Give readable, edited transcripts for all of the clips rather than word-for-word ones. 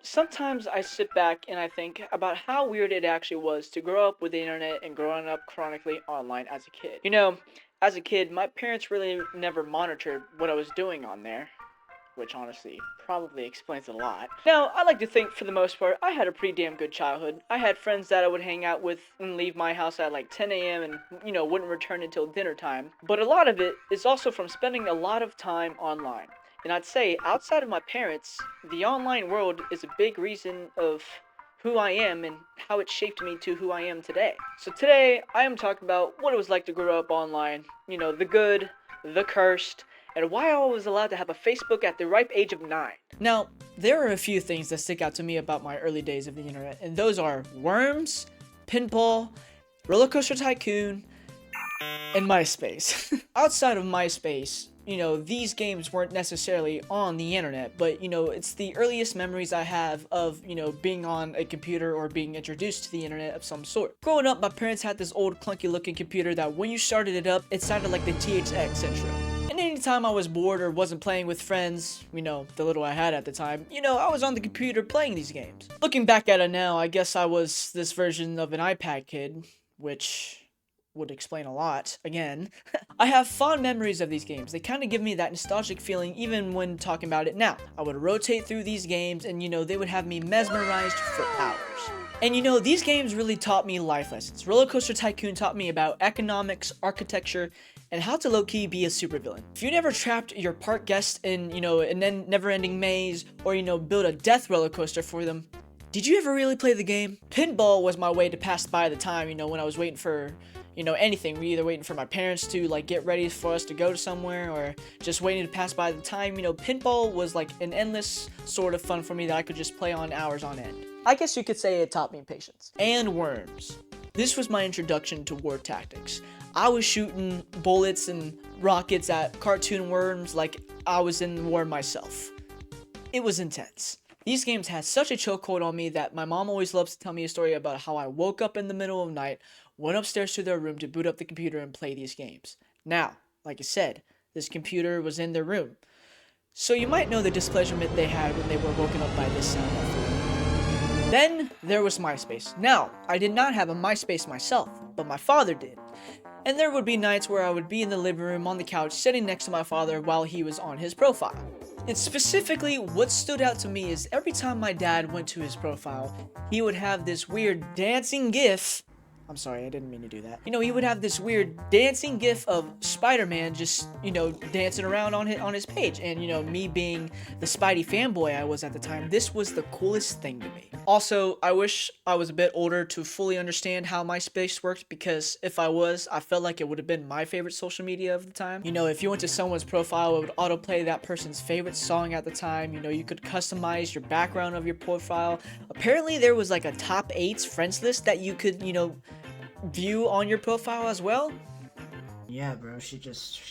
Sometimes I sit back and I think about how weird it actually was to grow up with the internet and growing up chronically online as a kid. As a kid, my parents really never monitored what I was doing on there, which honestly probably explains a lot. Now, I like to think for the most part, I had a pretty damn good childhood. I had friends that I would hang out with and leave my house at like 10 a.m. and, wouldn't return until dinner time. But a lot of it is also from spending a lot of time online. And I'd say, outside of my parents, the online world is a big reason of who I am and how it shaped me to who I am today. So today, I am talking about what it was like to grow up online. The good, the cursed, and why I was allowed to have a Facebook at the ripe age of 9. Now, there are a few things that stick out to me about my early days of the internet, and those are worms, pinball, roller coaster tycoon, and MySpace. Outside of MySpace, these games weren't necessarily on the internet, but, it's the earliest memories I have of, being on a computer or being introduced to the internet of some sort. Growing up, my parents had this old clunky looking computer that when you started it up, it sounded like the THX intro. And anytime I was bored or wasn't playing with friends, the little I had at the time, I was on the computer playing these games. Looking back at it now, I guess I was this version of an iPad kid, which would explain a lot, again. I have fond memories of these games. They kind of give me that nostalgic feeling even when talking about it now. I would rotate through these games and, they would have me mesmerized for hours. And these games really taught me life lessons. Roller Coaster Tycoon taught me about economics, architecture, and how to low-key be a supervillain. If you never trapped your park guests in, a never-ending maze, or, build a death roller coaster for them, did you ever really play the game? Pinball was my way to pass by the time, when I was waiting for, anything. We either waiting for my parents to, get ready for us to go to somewhere, or just waiting to pass by the time. Pinball was, an endless sort of fun for me that I could just play on hours on end. I guess you could say it taught me patience. And worms. This was my introduction to war tactics. I was shooting bullets and rockets at cartoon worms like I was in war myself. It was intense. These games had such a chokehold on me that my mom always loves to tell me a story about how I woke up in the middle of the night, went upstairs to their room to boot up the computer and play these games. Now, like I said, this computer was in their room. So you might know the displeasurement they had when they were woken up by this sound. Then there was MySpace. Now, I did not have a MySpace myself, but my father did. And there would be nights where I would be in the living room on the couch sitting next to my father while he was on his profile. And specifically, what stood out to me is every time my dad went to his profile, he would have this weird dancing gif. I'm sorry, I didn't mean to do that. He would have this weird dancing gif of Spider-Man just, dancing around on his page. And, me being the Spidey fanboy I was at the time, this was the coolest thing to me. Also, I wish I was a bit older to fully understand how MySpace worked, because if I was, I felt like it would have been my favorite social media of the time. If you went to someone's profile, it would autoplay that person's favorite song at the time. You could customize your background of your profile. Apparently, there was like a top 8 friends list that you could, view on your profile as well. Yeah, bro, she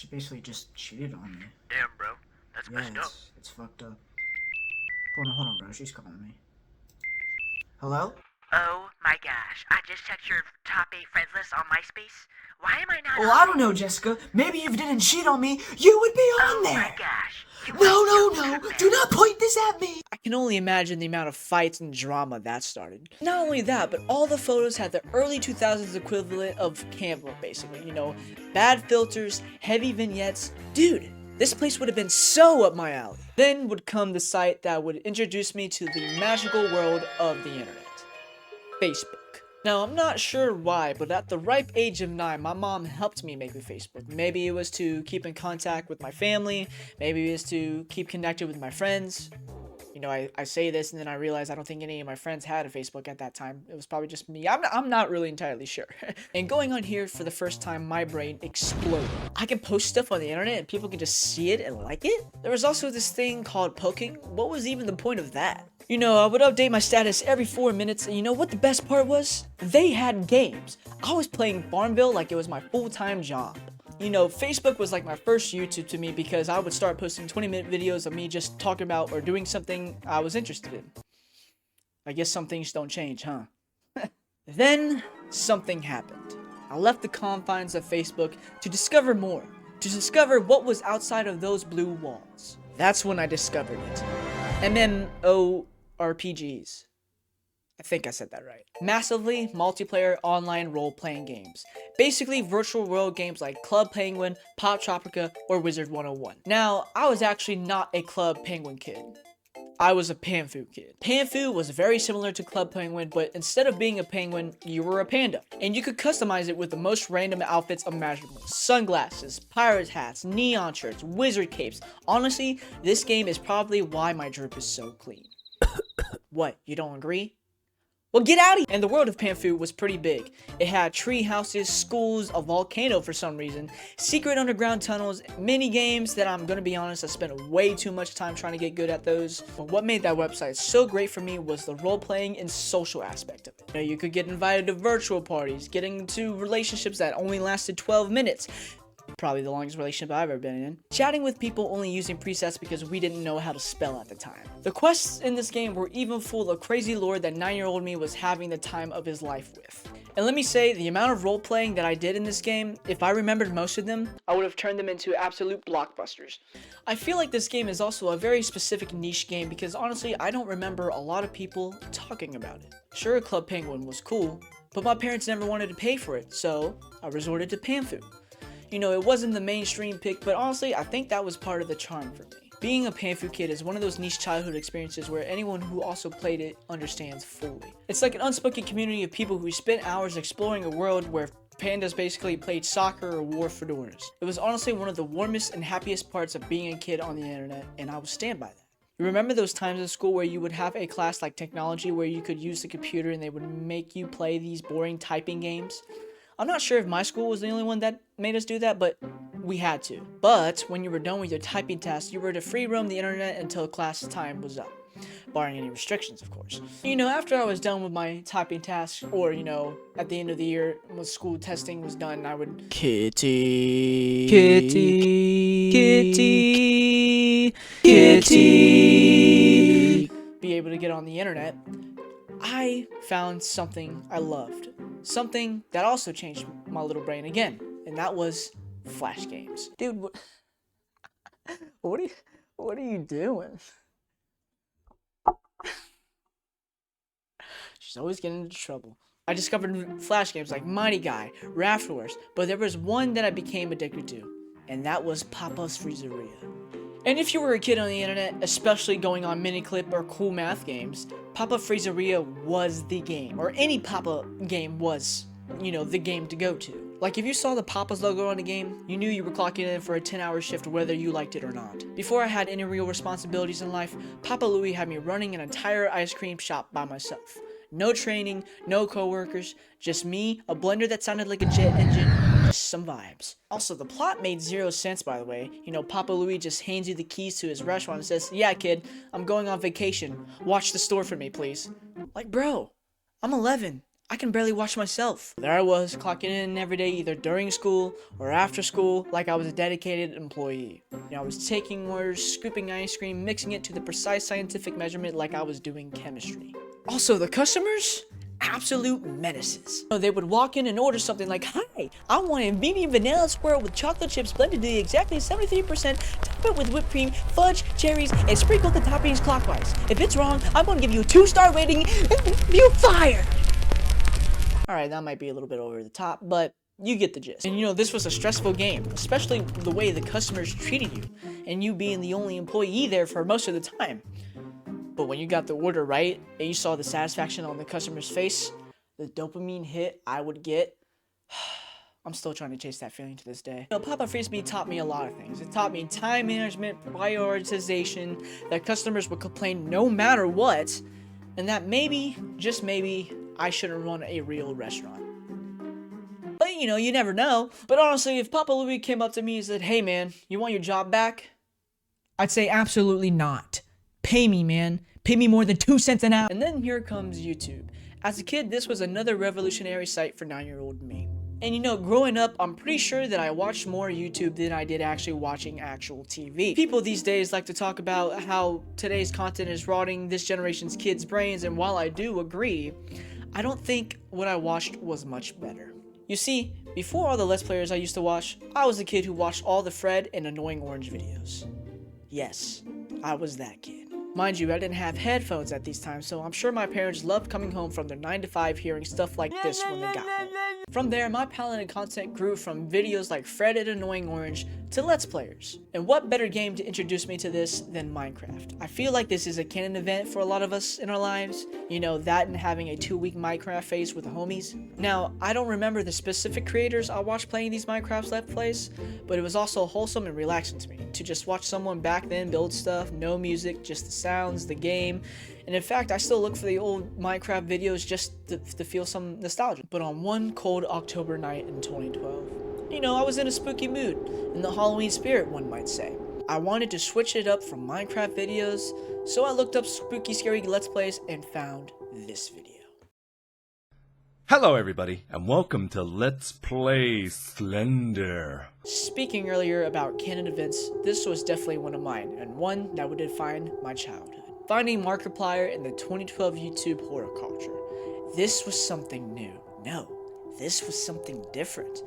basically just cheated on me. Damn, bro. That's messed up. It's fucked up. Hold on, bro. She's calling me. Hello? Oh my gosh. I just checked your top 8 friends list on MySpace. Why am I not Well, I don't know, Jessica. Maybe if you didn't cheat on me, you would be on there. Oh my gosh. No. Do not point this at me. I can only imagine the amount of fights and drama that started. Not only that, but all the photos had the early 2000s equivalent of Canva, basically. Bad filters, heavy vignettes. Dude, this place would have been so up my alley. Then would come the site that would introduce me to the magical world of the internet. Facebook. Now, I'm not sure why, but at the ripe age of 9, my mom helped me make a Facebook. Maybe it was to keep in contact with my family. Maybe it was to keep connected with my friends. I say this and then I realize I don't think any of my friends had a Facebook at that time. It was probably just me. I'm not really entirely sure. And going on here for the first time, my brain exploded. I can post stuff on the internet and people can just see it and like it? There was also this thing called poking. What was even the point of that? I would update my status every 4 minutes, and you know what the best part was? They had games. I was playing Farmville like it was my full-time job. Facebook was like my first YouTube to me because I would start posting 20-minute videos of me just talking about or doing something I was interested in. I guess some things don't change, huh? Then, something happened. I left the confines of Facebook to discover more. To discover what was outside of those blue walls. That's when I discovered it. MMORPG'S. MMORPG'S. I think I said that right. Massively multiplayer online role-playing games. Basically virtual world games like Club Penguin, Pop Tropica, or Wizard 101. Now, I was actually not a Club Penguin kid. I was a Panfu kid. Panfu was very similar to Club Penguin, but instead of being a penguin, you were a panda. And you could customize it with the most random outfits imaginable. Sunglasses, pirate hats, neon shirts, wizard capes. Honestly, this game is probably why my drip is so clean. What, you don't agree? Well, get out of here! And the world of Panfu was pretty big. It had tree houses, schools, a volcano for some reason, secret underground tunnels, mini games that I'm gonna be honest, I spent way too much time trying to get good at those. But what made that website so great for me was the role-playing and social aspect of it. You could get invited to virtual parties, getting into relationships that only lasted 12 minutes. Probably the longest relationship I've ever been in. Chatting with people only using presets because we didn't know how to spell at the time. The quests in this game were even full of crazy lore that 9-year-old me was having the time of his life with. And let me say, the amount of role playing that I did in this game, if I remembered most of them, I would have turned them into absolute blockbusters. I feel like this game is also a very specific niche game because honestly, I don't remember a lot of people talking about it. Sure, Club Penguin was cool, but my parents never wanted to pay for it, so I resorted to Panfu. It wasn't the mainstream pick, but honestly, I think that was part of the charm for me. Being a Panfu kid is one of those niche childhood experiences where anyone who also played it understands fully. It's like an unspoken community of people who spent hours exploring a world where pandas basically played soccer or wore fedoras. It was honestly one of the warmest and happiest parts of being a kid on the internet, and I will stand by that. You remember those times in school where you would have a class like technology where you could use the computer and they would make you play these boring typing games? I'm not sure if my school was the only one that made us do that, but we had to. But when you were done with your typing task, you were to free roam the internet until class time was up. Barring any restrictions, of course. After I was done with my typing task, or, at the end of the year, when school testing was done, I would Kitty, be able to get on the internet. I found something I loved. Something that also changed my little brain again, and that was Flash games. Dude, what are you doing? She's always getting into trouble. I discovered Flash games like Mighty Guy, Raft Wars, but there was one that I became addicted to, and that was Papa's Freezeria. And if you were a kid on the internet, especially going on Miniclip or cool math games, Papa Freezeria was the game, or any Papa game was, the game to go to. Like if you saw the Papa's logo on the game, you knew you were clocking in for a 10-hour shift whether you liked it or not. Before I had any real responsibilities in life, Papa Louie had me running an entire ice cream shop by myself. No training, no coworkers, just me, a blender that sounded like a jet engine, just some vibes. Also, the plot made zero sense, by the way. Papa Louie just hands you the keys to his restaurant and says, "Yeah, kid, I'm going on vacation. Watch the store for me, please." Like, bro, I'm 11. I can barely watch myself. There I was, clocking in every day, either during school or after school, like I was a dedicated employee. I was taking orders, scooping ice cream, mixing it to the precise scientific measurement like I was doing chemistry. Also, the customers? Absolute menaces. They would walk in and order something like, "Hi, I want a medium vanilla swirl with chocolate chips blended to exactly 73%, top it with whipped cream, fudge, cherries, and sprinkle the toppings clockwise. If it's wrong, I'm gonna give you a 2-star rating and you fired." Alright, that might be a little bit over the top, but you get the gist. And this was a stressful game, especially the way the customers treated you, and you being the only employee there for most of the time. But when you got the order right, and you saw the satisfaction on the customer's face, the dopamine hit I would get, I'm still trying to chase that feeling to this day. Papa Frisbee taught me a lot of things. It taught me time management, prioritization, that customers would complain no matter what, and that maybe, just maybe, I shouldn't run a real restaurant. But you never know. But honestly, if Papa Louie came up to me and said, "Hey man, you want your job back?" I'd say absolutely not. Pay me, man. Pay me more than 2 cents an hour. And then here comes YouTube. As a kid, this was another revolutionary site for 9-year-old me. And growing up, I'm pretty sure that I watched more YouTube than I did actually watching actual TV. People these days like to talk about how today's content is rotting this generation's kids' brains, and while I do agree, I don't think what I watched was much better. You see, before all the Let's Players I used to watch, I was the kid who watched all the Fred and Annoying Orange videos. Yes, I was that kid. Mind you, I didn't have headphones at these times, so I'm sure my parents loved coming home from their 9 to 5 hearing stuff like this when they got home. From there, my palette and content grew from videos like Fred and Annoying Orange to Let's Players. And what better game to introduce me to this than Minecraft? I feel like this is a canon event for a lot of us in our lives. You know, that and having a 2-week Minecraft phase with the homies. Now, I don't remember the specific creators I watched playing these Minecraft Let's Plays, but it was also wholesome and relaxing to me to just watch someone back then build stuff, no music, just the sounds, the game. And in fact, I still look for the old Minecraft videos just to feel some nostalgia. But on one cold October night in 2012, you know, I was in a spooky mood, in the Halloween spirit, one might say. I wanted to switch it up from Minecraft videos, so I looked up spooky, scary Let's Plays and found this video. Hello everybody, and welcome to Let's Play Slender. Speaking earlier about canon events, this was definitely one of mine, and one that would define my childhood. Finding Markiplier in the 2012 YouTube horror culture. This was something new. No, this was something different.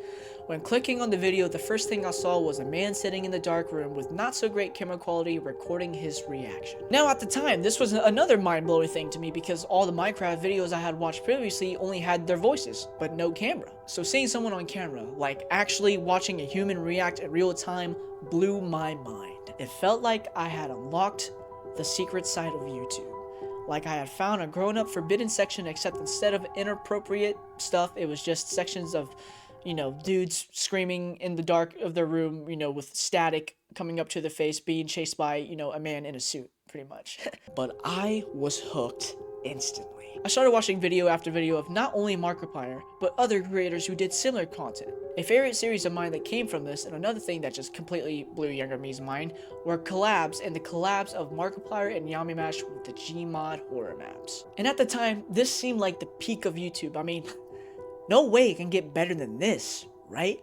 When clicking on the video, the first thing I saw was a man sitting in the dark room with not so great camera quality recording his reaction. Now at the time, this was another mind-blowing thing to me because all the Minecraft videos I had watched previously only had their voices, but no camera. So seeing someone on camera, like actually watching a human react in real time, blew my mind. It felt like I had unlocked the secret side of YouTube. Like I had found a grown-up forbidden section, except instead of inappropriate stuff, it was just sections of, you know, dudes screaming in the dark of their room, you know, with static coming up to their face, being chased by, you know, a man in a suit, pretty much. But I was hooked instantly. I started watching video after video of not only Markiplier, but other creators who did similar content. A favorite series of mine that came from this, and another thing that just completely blew younger me's mind, were collabs, and the collabs of Markiplier and Yamimash with the Gmod horror maps. And at the time, this seemed like the peak of YouTube. I mean, no way it can get better than this, right?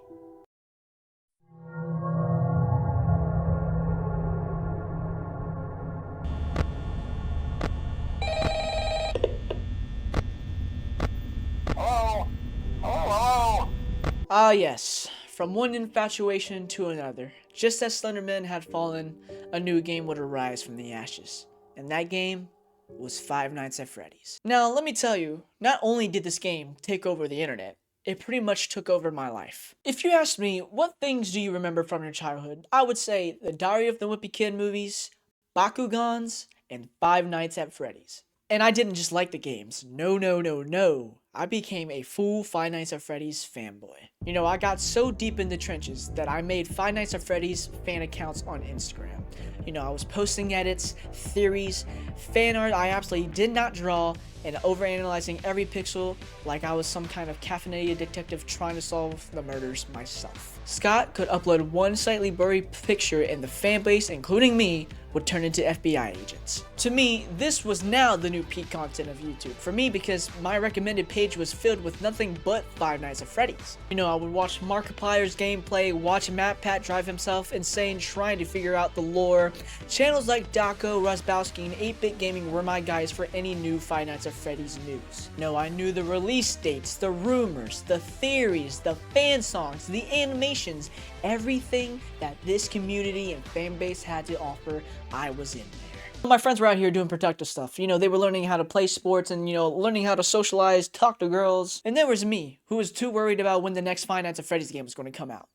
Ah yes, from one infatuation to another. Just as Slenderman had fallen, a new game would arise from the ashes. And that game was Five Nights at Freddy's. Now, let me tell you, not only did this game take over the internet, it pretty much took over my life. If you asked me, what things do you remember from your childhood? I would say the Diary of the Wimpy Kid movies, Bakugans, and Five Nights at Freddy's. And I didn't just like the games. No. I became a full Five Nights at Freddy's fanboy. You know, I got so deep in the trenches that I made Five Nights at Freddy's fan accounts on Instagram. You know, I was posting edits, theories, fan art I absolutely did not draw, and overanalyzing every pixel like I was some kind of caffeinated detective trying to solve the murders myself. Scott could upload one slightly blurry picture and the fan base, including me, would turn into FBI agents. To me, this was now the new peak content of YouTube. For me, because my recommended page was filled with nothing but Five Nights at Freddy's. You know, I would watch Markiplier's gameplay, watch MatPat drive himself insane trying to figure out the lore. Channels like Daco, Rusbowski, and 8-Bit Gaming were my guys for any new Five Nights at Freddy's news. No, I knew the release dates, the rumors, the theories, the fan songs, the animations, everything that this community and fan base had to offer. I was in there. My friends were out here doing productive stuff. You know, they were learning how to play sports and, you know, learning how to socialize, talk to girls. And there was me, who was too worried about when the next Five Nights at Freddy's game was going to come out.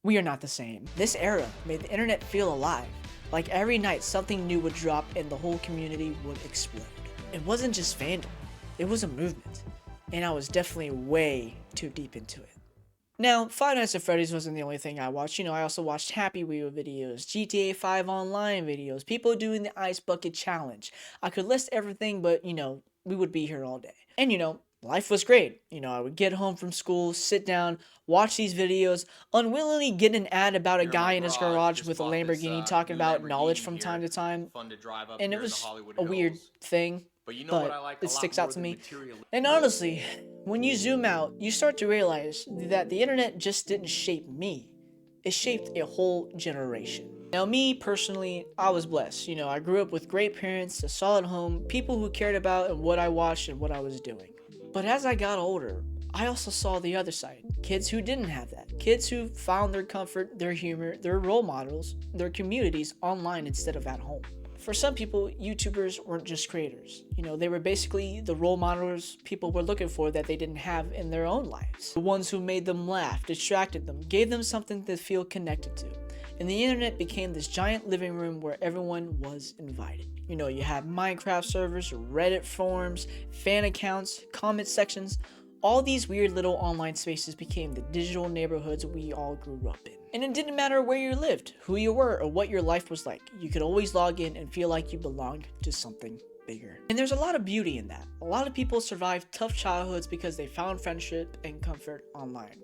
We are not the same. This era made the internet feel alive. Like every night something new would drop and the whole community would explode. It wasn't just fandom, it was a movement. And I was definitely way too deep into it. Now, Five Nights at Freddy's wasn't the only thing I watched. You know, I also watched Happy Wheel videos, GTA 5 online videos, people doing the Ice Bucket Challenge. I could list everything, but, you know, we would be here all day. And, you know, life was great. You know, I would get home from school, sit down, watch these videos, unwillingly get an ad about a guy in his garage with a Lamborghini talking about knowledge from time to time. And it was a weird thing. But you know what I like it sticks out to me. And honestly, when you zoom out, you start to realize that the internet just didn't shape me. It shaped a whole generation. Now me, personally, I was blessed. You know, I grew up with great parents, a solid home, people who cared about and what I watched and what I was doing. But as I got older, I also saw the other side. Kids who didn't have that. Kids who found their comfort, their humor, their role models, their communities online instead of at home. For some people, YouTubers weren't just creators. They were basically the role models people were looking for that they didn't have in their own lives. The ones who made them laugh, distracted them, gave them something to feel connected to. And the internet became this giant living room where everyone was invited. You had Minecraft servers, Reddit forums, fan accounts, comment sections. All these weird little online spaces became the digital neighborhoods we all grew up in. And it didn't matter where you lived, who you were, or what your life was like. You could always log in and feel like you belonged to something bigger. And there's a lot of beauty in that. A lot of people survived tough childhoods because they found friendship and comfort online.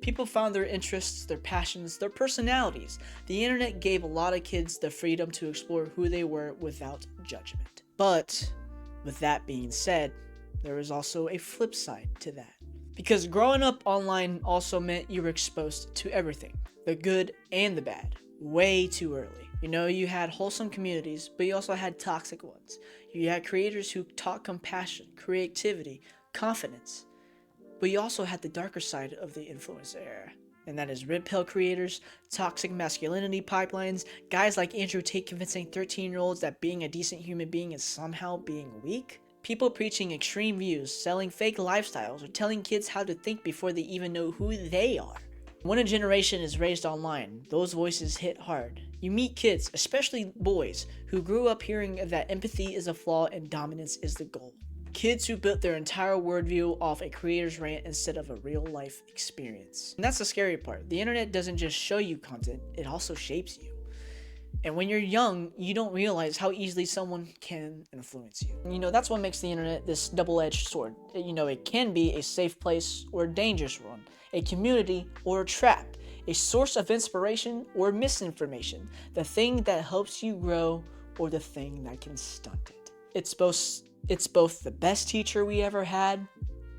People found their interests, their passions, their personalities. The internet gave a lot of kids the freedom to explore who they were without judgment. But with that being said, there is also a flip side to that. Because growing up online also meant you were exposed to everything, the good and the bad, way too early. You had wholesome communities, but you also had toxic ones. You had creators who taught compassion, creativity, confidence. But you also had the darker side of the influencer era. And that is red pill creators, toxic masculinity pipelines, guys like Andrew Tate convincing 13-year-olds that being a decent human being is somehow being weak. People preaching extreme views, selling fake lifestyles, or telling kids how to think before they even know who they are. When a generation is raised online, those voices hit hard. You meet kids, especially boys, who grew up hearing that empathy is a flaw and dominance is the goal. Kids who built their entire worldview off a creator's rant instead of a real-life experience. And that's the scary part. The internet doesn't just show you content, it also shapes you. And when you're young, you don't realize how easily someone can influence you. That's what makes the internet this double-edged sword. It can be a safe place or a dangerous one, a community or a trap, a source of inspiration or misinformation, the thing that helps you grow or the thing that can stunt it. It's both the best teacher we ever had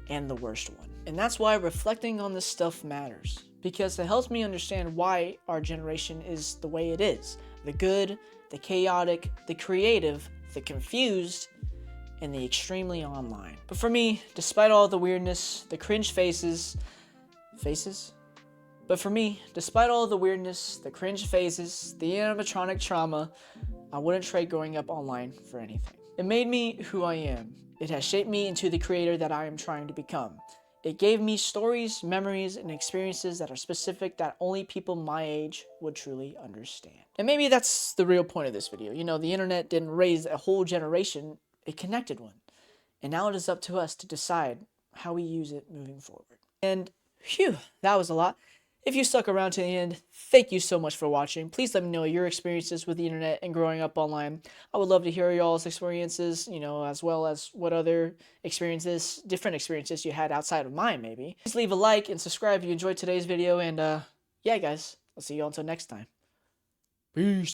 and the worst one. And that's why reflecting on this stuff matters, because it helps me understand why our generation is the way it is. The good, the chaotic, the creative, the confused, and the extremely online. But for me, despite all the weirdness, the cringe faces? But for me, despite all the weirdness, the cringe phases, the animatronic trauma, I wouldn't trade growing up online for anything. It made me who I am. It has shaped me into the creator that I am trying to become. It gave me stories, memories, and experiences that are specific that only people my age would truly understand. And maybe that's the real point of this video. The internet didn't raise a whole generation, it connected one. And now it is up to us to decide how we use it moving forward. And phew, that was a lot. If you stuck around to the end, thank you so much for watching. Please let me know your experiences with the internet and growing up online. I would love to hear y'all's experiences, as well as what other different experiences you had outside of mine, maybe. Please leave a like and subscribe if you enjoyed today's video, and yeah, guys, I'll see you all until next time. Peace.